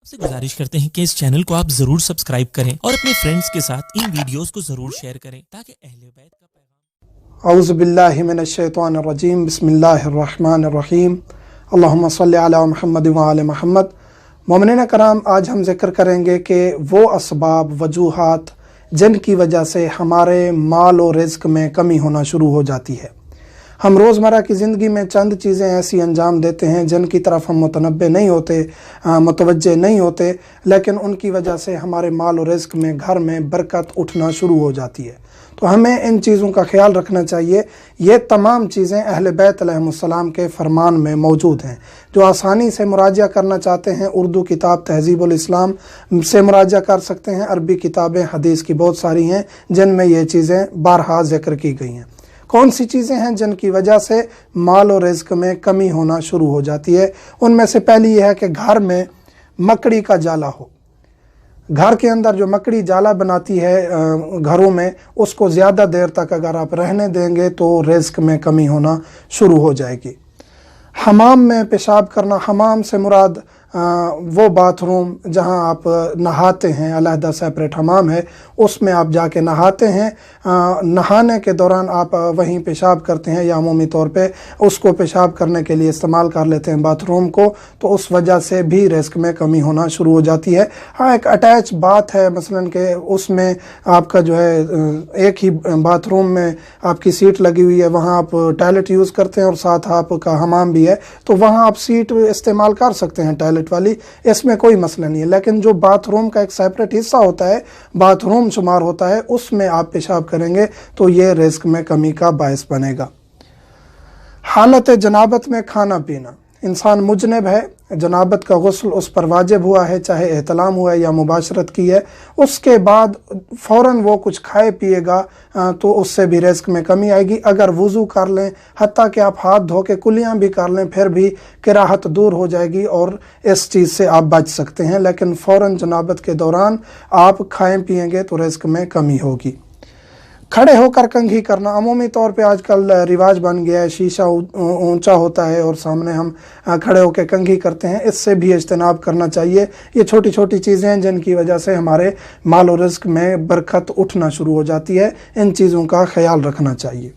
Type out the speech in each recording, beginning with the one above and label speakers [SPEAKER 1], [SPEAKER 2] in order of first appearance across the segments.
[SPEAKER 1] आपसे गुजारिश करते हैं कि इस चैनल को आप जरूर सब्सक्राइब करें और अपने फ्रेंड्स के साथ इन वीडियोस को जरूर शेयर करें ताकि अहले बैत का पैगाम।
[SPEAKER 2] औज़ु बिल्लाहि मिनश शैतानिर रजीम, बिस्मिल्लाहिर रहमानिर रहीम, अल्लाहुम्मा सल्लि अला मुहम्मद व आले मुहम्मद। मोमिनीन कराम, आज हम जिक्र करेंगे कि वो असबाब, वजूहात जिनकी वजह से हमारे माल और रिज़्क़ में कमी होना शुरू हो जाती है। हम रोज़मर्रा की ज़िंदगी में चंद चीज़ें ऐसी अंजाम देते हैं जिनकी तरफ हम मुतनब्बे नहीं होते, मुतवज्जे नहीं होते, लेकिन उनकी वजह से हमारे माल और रिज़्क़ में, घर में बरकत उठना शुरू हो जाती है। तो हमें इन चीज़ों का ख्याल रखना चाहिए। ये तमाम चीज़ें अहले बैत अलैहिमुस्सलाम के फरमान में मौजूद हैं। जो आसानी से मुराजा करना चाहते हैं, उर्दू किताब तहज़ीबुल इस्लाम से मुराजा कर सकते हैं। अरबी किताबें हदीस की बहुत सारी हैं जिनमें ये चीज़ें बारहा ज़िक्र की गई हैं। कौन सी चीज़ें हैं जिनकी वजह से माल और रिज़्क़ में कमी होना शुरू हो जाती है? उनमें से पहली यह है कि घर में मकड़ी का जाला हो। घर के अंदर जो मकड़ी जाला बनाती है घरों में, उसको ज़्यादा देर तक अगर आप रहने देंगे तो रिज़्क़ में कमी होना शुरू हो जाएगी। हमाम में पेशाब करना, हमाम से मुराद वो बाथरूम जहां आप नहाते हैं, अलहदा सेपरेट हमाम है, उसमें आप जाके नहाते हैं। नहाने के दौरान आप वहीं पेशाब करते हैं या अमूमी तौर पे उसको पेशाब करने के लिए इस्तेमाल कर लेते हैं बाथरूम को, तो उस वजह से भी रिज़्क़ में कमी होना शुरू हो जाती है। हाँ, एक अटैच बात है, मसलन के उसमें आपका जो है एक ही बाथरूम में आपकी सीट लगी हुई है, वहाँ आप टॉयलेट यूज़ करते हैं और साथ आपका हमाम भी है, तो वहाँ आप सीट इस्तेमाल कर सकते हैं टॉयलेट वाली, इसमें कोई मसला नहीं है। लेकिन जो बाथरूम का एक सेपरेट हिस्सा होता है, बाथरूम शुमार होता है, उसमें आप पेशाब करेंगे तो ये रिज़्क़ में कमी का बायस बनेगा। हालत जनाबत में खाना पीना, इंसान मुजनब है, जनाबत का गुस्ल उस पर वाजिब हुआ है, चाहे एहतलाम हुआ है या मुबाशरत की है, उसके बाद फ़ौरन वो कुछ खाए पिएगा तो उससे भी रिज़्क़ में कमी आएगी। अगर वज़ू कर लें, हत्ता कि आप हाथ धो के कुलियाँ भी कर लें, फिर भी किराहत दूर हो जाएगी और इस चीज़ से आप बच सकते हैं। लेकिन फ़ौरन जनाबत के दौरान आप खाएँ पिएंगे तो रिज़्क़ में कमी होगी। खड़े होकर कंघी करना, अमूमी तौर पे आजकल रिवाज बन गया है, शीशा ऊंचा होता है और सामने हम खड़े होकर कंघी करते हैं, इससे भी इज्तनाब करना चाहिए। ये छोटी छोटी चीज़ें हैं जिनकी वजह से हमारे माल और रिज़्क़ में बरकत उठना शुरू हो जाती है। इन चीज़ों का ख्याल रखना चाहिए।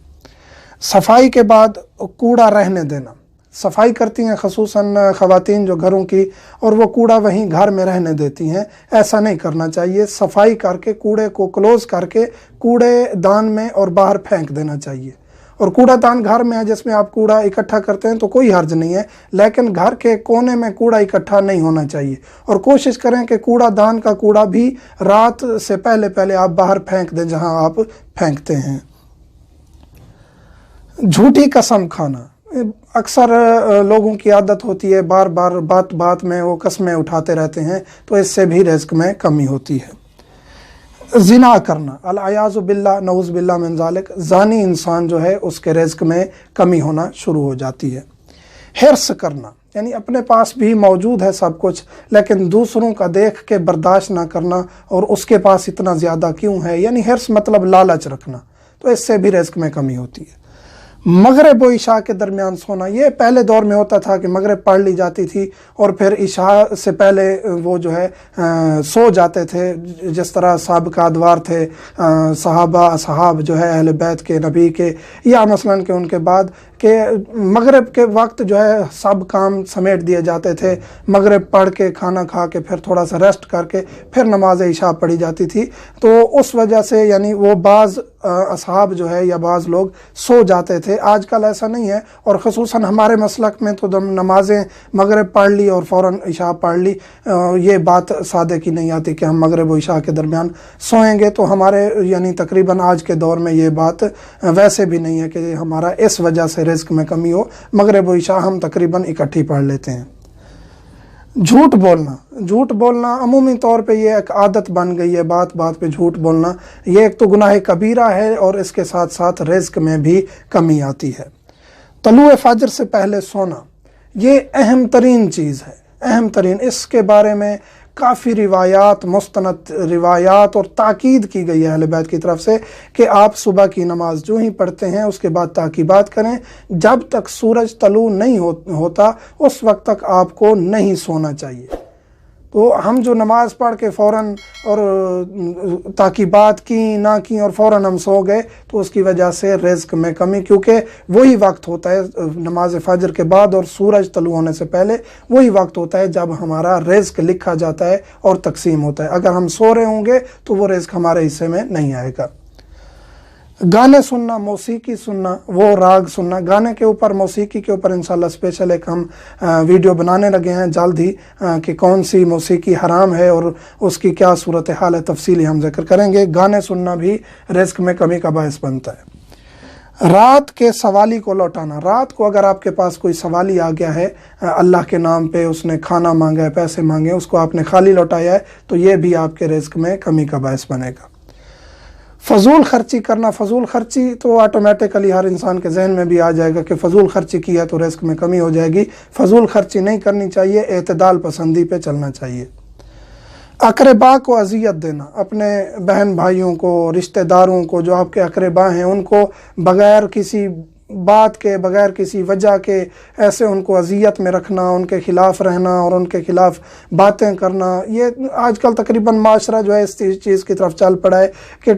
[SPEAKER 2] सफाई के बाद कूड़ा रहने देना, सफाई करती हैं ख़ुसूसन ख़वातीन जो घरों की, और वो कूड़ा वहीं घर में रहने देती हैं, ऐसा नहीं करना चाहिए। सफाई करके कूड़े को क्लोज़ करके कूड़े दान में और बाहर फेंक देना चाहिए। और कूड़ा दान घर में है जिसमें आप कूड़ा इकट्ठा करते हैं तो कोई हर्ज नहीं है, लेकिन घर के कोने में कूड़ा इकट्ठा नहीं होना चाहिए। और कोशिश करें कि कूड़ा दान का कूड़ा भी रात से पहले पहले आप बाहर फेंक दें जहां आप फेंकते हैं। झूठी कसम खाना, अक्सर लोगों की आदत होती है, बार बार बात बात में वो कस्में उठाते रहते हैं, तो इससे भी रिज़्क़ में कमी होती है। ज़िना करना, अल-अयाज़ु बिल्लाह, नऊज़ु बिल्लाह मिन ज़ालिक, ज़ानी इंसान जो है उसके रिज़्क़ में कमी होना शुरू हो जाती है। हिर्स करना, यानी अपने पास भी मौजूद है सब कुछ, लेकिन दूसरों का देख के बर्दाश्त ना करना और उसके पास इतना ज़्यादा क्यों है, यानी हिर्स मतलब लालच रखना, तो इससे भी रिज़्क़ में कमी होती है। मगरिब और इशा के दरमियान सोना, ये पहले दौर में होता था कि मगरिब पढ़ ली जाती थी और फिर इशा से पहले वो जो है सो जाते थे, जिस तरह साबिक़ा अदवार थे, सहाबा असहाब जो है अहले बैत के, नबी के, या मसलन के उनके बाद कि मगरिब के वक्त जो है सब काम समेट दिए जाते थे। मगरिब पढ़ के खाना खा के फिर थोड़ा सा रेस्ट करके फिर नमाज इशा पढ़ी जाती थी, तो उस वजह से यानी वो बाज़ असहाब जो है या बाज़ लोग सो जाते थे। आजकल ऐसा नहीं है, और ख़ुसूसन हमारे मसलक में तो नमाज़ें मगरिब पढ़ ली और फ़ौरन इशा पढ़ ली, ये बात सादे की नहीं आती कि हम मगरिब और इशा के दरमियान सोएंगे। तो हमारे यानी तकरीबन आज के दौर में ये बात वैसे भी नहीं है कि हमारा इस वजह से रिज़्क़ में कमी हो, मगरिब और इशा हम तकरीबन इकट्ठी पढ़ लेते हैं। झूठ बोलना, झूठ बोलना अमूमी तौर पे ये एक आदत बन गई है, बात बात पे झूठ बोलना, ये एक तो गुनाह कबीरा है और इसके साथ साथ रिज़्क़ में भी कमी आती है। तलुए फजर से पहले सोना, ये अहम तरीन चीज़ है, अहम तरीन। इसके बारे में काफ़ी रिवायात, मुस्तनद रिवायात और ताकीद की गई है अहले बैत की तरफ से कि आप सुबह की नमाज जो ही पढ़ते हैं उसके बाद ताकीबात करें, जब तक सूरज तलू नहीं होता उस वक्त तक आपको नहीं सोना चाहिए। تو ہم جو نماز پڑھ کے فوراً اور تعقیبات کی نہ کی اور فوراً ہم سو گئے تو اس کی وجہ سے رزق میں کمی، کیونکہ وہی وقت ہوتا ہے نماز فجر کے بعد اور سورج طلوع ہونے سے پہلے وہی وقت ہوتا ہے جب ہمارا رزق لکھا جاتا ہے اور تقسیم ہوتا ہے۔ اگر ہم سو رہے ہوں گے تو وہ رزق ہمارے حصے میں نہیں آئے گا۔ گانے سننا، موسیقی سننا، وہ راگ سننا، گانے کے اوپر، موسیقی کے اوپر انشاءاللہ اسپیشل ایک ہم ویڈیو بنانے لگے ہیں جلد ہی کہ کون سی موسیقی حرام ہے اور اس کی کیا صورتحال ہے، تفصیلی ہم ذکر کریں گے۔ گانے سننا بھی رزق میں کمی کا باعث بنتا ہے۔ رات کے سوالی کو لوٹانا، رات کو اگر آپ کے پاس کوئی سوالی آ گیا ہے اللہ کے نام پہ، اس نے کھانا مانگا ہے، پیسے مانگے، اس کو آپ نے خالی لوٹایا ہے تو یہ بھی آپ کے رزق میں کمی کا باعث بنے گا۔ فضول خرچی کرنا، فضول خرچی تو آٹومیٹکلی ہر انسان کے ذہن میں بھی آ جائے گا کہ فضول خرچی کی ہے تو رزق میں کمی ہو جائے گی۔ فضول خرچی نہیں کرنی چاہیے، اعتدال پسندی پہ چلنا چاہیے۔ اقربا کو اذیت دینا، اپنے بہن بھائیوں کو، رشتہ داروں کو جو آپ کے اقربا ہیں ان کو بغیر کسی بات کے، بغیر کسی وجہ کے ایسے ان کو اذیت میں رکھنا، ان کے خلاف رہنا اور ان کے خلاف باتیں کرنا، یہ آج کل تقریباً معاشرہ جو ہے اس چیز کی طرف چل پڑا ہے کہ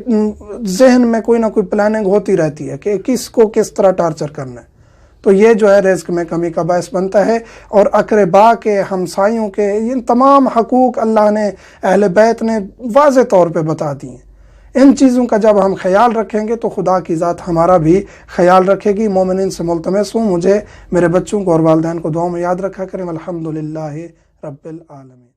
[SPEAKER 2] ذہن میں کوئی نہ کوئی پلاننگ ہوتی رہتی ہے کہ کس کو کس طرح ٹارچر کرنا ہے، تو یہ جو ہے رزق میں کمی کا باعث بنتا ہے۔ اور اقربا کے، ہمسایوں کے، ان تمام حقوق اللہ نے، اہل بیت نے واضح طور پہ بتا دی ہیں۔ ان چیزوں کا جب ہم خیال رکھیں گے تو خدا کی ذات ہمارا بھی خیال رکھے گی۔ مومنین سے ملتمس ہوں مجھے، میرے بچوں کو اور والدین کو دعاؤں میں یاد رکھا کریں۔ الحمدللہ رب العالمین۔